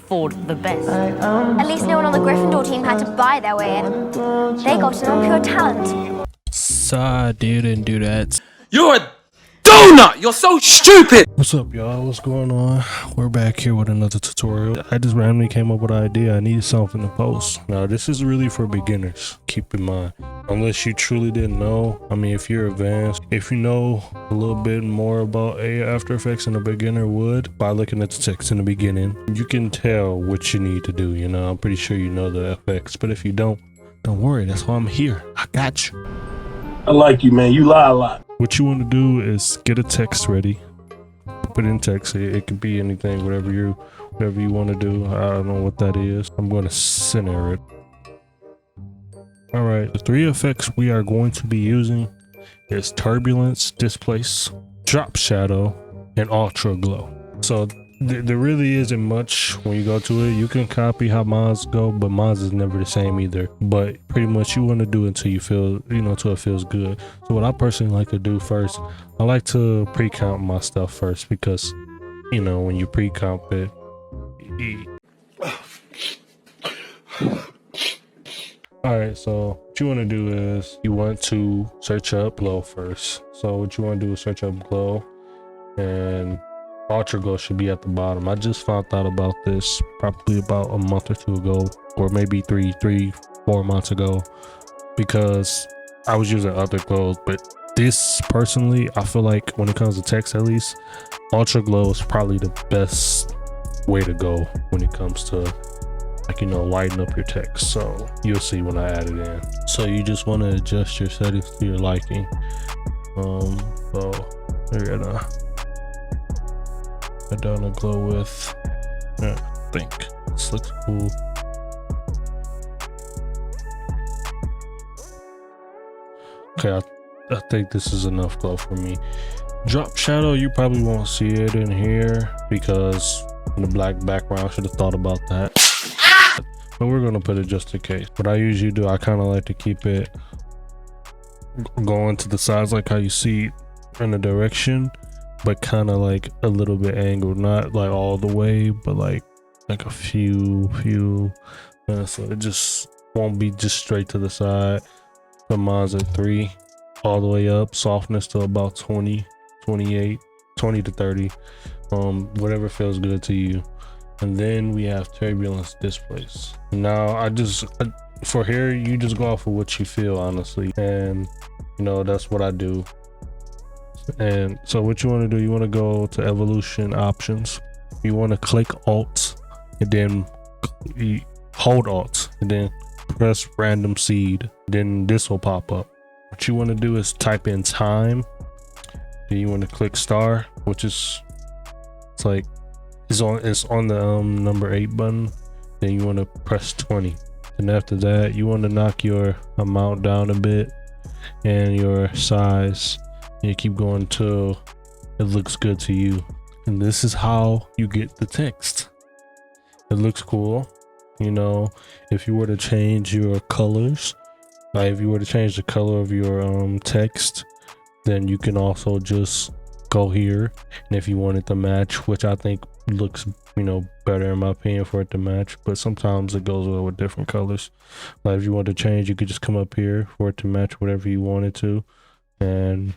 afford the best. At least no one on the Gryffindor team had to buy their way in. They got in on pure talent. So I didn't do that. You're a donut! You're so stupid! What's up, y'all? What's going on? We're back here with another tutorial. I just randomly came up with an idea. I needed something to post. Now, this is really for beginners. Keep in mind, unless you truly didn't know. I mean, if you're advanced, if you know a little bit more about After Effects than a beginner would, by looking at the text in the beginning, you can tell what you need to do. You know, I'm pretty sure you know the effects, but if you don't worry. That's why I'm here. I got you. I like you, man. You lie a lot. What you want to do is get a text ready. Put in text. It could be anything, whatever you want to do. I don't know what that is. I'm going to center it. All right. The three effects we are going to be using is turbulence, displace, drop shadow, and ultra glow. So there really isn't much when you go to it. You can copy how Mons go, but Mons is never the same either. But pretty much you want to do it until you feel, until it feels good. So what I personally like to do first, I like to pre-comp my stuff first because, when you pre-comp it. Alright, so what you want to do is you want to search up glow first. So what you want to do is search up glow, and ultra glow should be at the bottom. I just found out about this probably about a month or two ago, or maybe 4 months ago, because I was using other glows. But this personally, I feel like when it comes to text, at least, ultra glow is probably the best way to go when it comes to lighten up your text. So you'll see when I add it in. So you just want to adjust your settings to your liking. So we're gonna I done a glow with, I think this looks cool. Okay, I think this is enough glow for me. Drop shadow, you probably won't see it in here because the black background. Should have thought about that. But we're gonna put it just in case. What I usually do, I kind of like to keep it going to the sides like how you see in the direction, but kind of like a little bit angled, not like all the way, but like a few so it just won't be just straight to the side. Put mine at 3 all the way up, softness to about 20, 28, 20 to 30, whatever feels good to you. And then we have turbulence, displace. Now for here, you just go off of what you feel, honestly, and that's what I do. And so what you want to do, you want to go to evolution options. You want to click Alt and then hold Alt and then press random seed. Then this will pop up. What you want to do is type in time. Then you want to click star, which is it's on the number 8 button. Then you want to press 20. And after that, you want to knock your amount down a bit and your size. And you keep going till it looks good to you. And this is how you get the text. It looks cool. If you were to change your colors, like if you were to change the color of your text, then you can also just go here. And if you want it to match, which I think looks better in my opinion for it to match, but sometimes it goes well with different colors. Like if you want to change, you could just come up here for it to match whatever you wanted to, and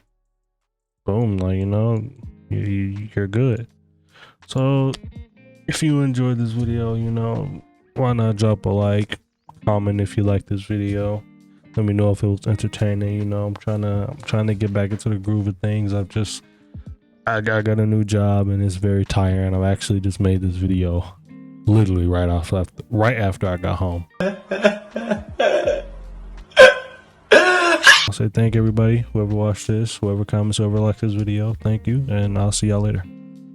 boom, you're good. So if you enjoyed this video, why not drop a like, comment if you like this video. Let me know if it was entertaining. I'm trying to get back into the groove of things. I got a new job and it's very tiring. I've actually just made this video literally right after I got home. I'll say thank everybody, whoever watched this, whoever comments, whoever liked this video. Thank you, and I'll see y'all later.